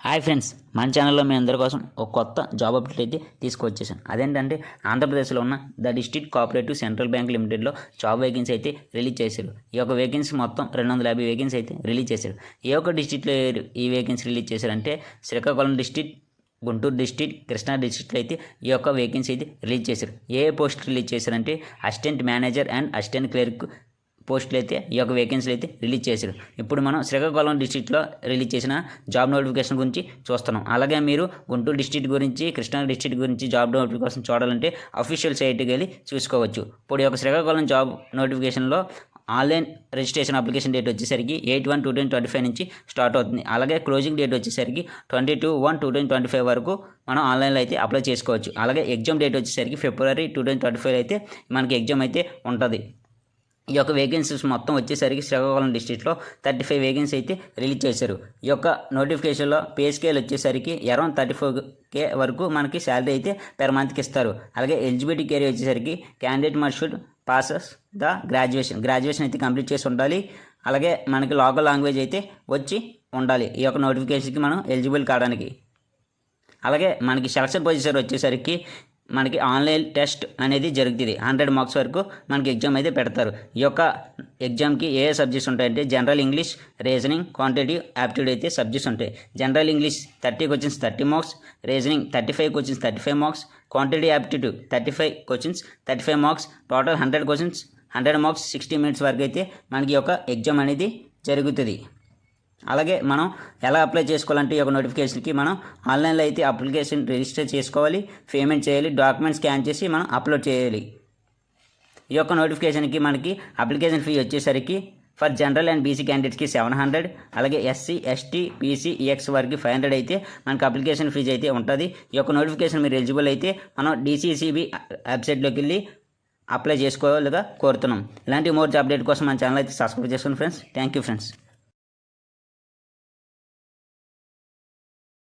Hi friends, మన ఛానల్లో మీ అందరి కోసం ఒక కొత్త జాబ్ అప్డేట్ అయితే తీసుకొచ్చేసాను. అదేంటంటే ఆంధ్రప్రదేశ్లో ఉన్న the district cooperative central bank లిమిటెడ్లో జాబ్ వేకెన్సీ అయితే రిలీజ్ చేశారు. ఈ యొక్క వేకెన్సీ మొత్తం 250 వేకెన్సీ అయితే రిలీజ్ చేశారు. ఏ ఒక్క డిస్ట్రిక్ట్లో ఈ వేకెన్సీ రిలీజ్ చేశారంటే శ్రీకాకుళం డిస్ట్రిక్ట్, గుంటూరు డిస్ట్రిక్ట్, కృష్ణా డిస్ట్రిక్ట్లో అయితే ఈ యొక్క వేకెన్సీ అయితే రిలీజ్ చేశారు. ఏ పోస్ట్ రిలీజ్ చేశారంటే assistant manager and assistant clerk పోస్టులు అయితే ఈ యొక్క వేకెన్సీలు అయితే రిలీజ్ చేశారు. ఇప్పుడు మనం శ్రీకాకుళం డిస్ట్రిక్ట్లో రిలీజ్ చేసిన జాబ్ నోటిఫికేషన్ గురించి చూస్తున్నాం. అలాగే మీరు గుంటూరు డిస్ట్రిక్ట్ గురించి, కృష్ణా డిస్ట్రిక్ట్ గురించి జాబ్ నోటిఫికేషన్ చూడాలంటే అఫీషియల్ సైట్కి వెళ్ళి చూసుకోవచ్చు. ఇప్పుడు ఈ యొక్క శ్రీకాకుళం జాబ్ నోటిఫికేషన్లో ఆన్లైన్ రిజిస్ట్రేషన్ అప్లికేషన్ డేట్ వచ్చేసరికి 8/1/2025 నుంచి స్టార్ట్ అవుతుంది. అలాగే క్లోజింగ్ డేట్ వచ్చేసరికి 22/1/2025 వరకు మనం ఆన్లైన్లో అయితే అప్లై చేసుకోవచ్చు. అలాగే ఎగ్జామ్ డేట్ వచ్చేసరికి February 2025 అయితే మనకి ఎగ్జామ్ అయితే ఉంటుంది. ఈ యొక్క వేకెన్సీస్ మొత్తం వచ్చేసరికి శ్రీకాకుళం డిస్ట్రిక్ట్లో 35 వేకెన్సీ అయితే రిలీజ్ చేశారు. ఈ యొక్క నోటిఫికేషన్లో పే స్కేల్ వచ్చేసరికి అరౌండ్ 34K వరకు మనకి శాలరీ అయితే పెర్ మంత్కి ఇస్తారు. అలాగే ఎలిజిబిలిటీ కేరియర్ వచ్చేసరికి candidate must should passes the graduation అయితే కంప్లీట్ చేసి ఉండాలి. అలాగే మనకి లోకల్ లాంగ్వేజ్ అయితే వచ్చి ఉండాలి ఈ యొక్క నోటిఫికేషన్కి మనం ఎలిజిబుల్ కావడానికి. అలాగే మనకి సెలక్షన్ ప్రొసీజర్ వచ్చేసరికి మనకి ఆన్లైన్ టెస్ట్ అనేది జరుగుతుంది. 100 మార్క్స్ వరకు మనకి ఎగ్జామ్ అయితే పెడతారు. ఈ యొక్క ఎగ్జామ్కి ఏ సబ్జెక్ట్స్ ఉంటాయంటే general English, reasoning, quantitative aptitude అయితే సబ్జెక్ట్స్ ఉంటాయి. General English 30 questions 30 marks, reasoning 35 questions 35 marks, quantitative aptitude 35 questions 35 marks, total 100 questions 100 marks 60 minutes వరకు అయితే మనకి ఈ యొక్క ఎగ్జామ్ అనేది జరుగుతుంది. అలాగే మనం ఎలా అప్లై చేసుకోవాలంటే ఈ యొక్క నోటిఫికేషన్కి మనం ఆన్లైన్లో అయితే అప్లికేషన్ రిజిస్టర్ చేసుకోవాలి, పేమెంట్ చేయాలి, డాక్యుమెంట్స్ స్కాన్ చేసి మనం అప్లోడ్ చేయాలి. ఈ యొక్క నోటిఫికేషన్కి మనకి అప్లికేషన్ ఫీ వచ్చేసరికి ఫర్ జనరల్ అండ్ బీసీ క్యాండిడేట్స్కి 700, అలాగే SC, ST, PC, EX వరకు 500 అయితే మనకి అప్లికేషన్ ఫీజు అయితే ఉంటుంది. ఈ యొక్క నోటిఫికేషన్ మీరు ఎలిజిబుల్ అయితే మనం DCCB వెబ్సైట్లోకి వెళ్ళి అప్లై చేసుకోవాలిగా కోరుతున్నాం. ఇలాంటి మోర్ అప్డేట్ కోసం మన ఛానల్ అయితే సబ్స్క్రైబ్ చేసుకోండి ఫ్రెండ్స్. Thank you friends.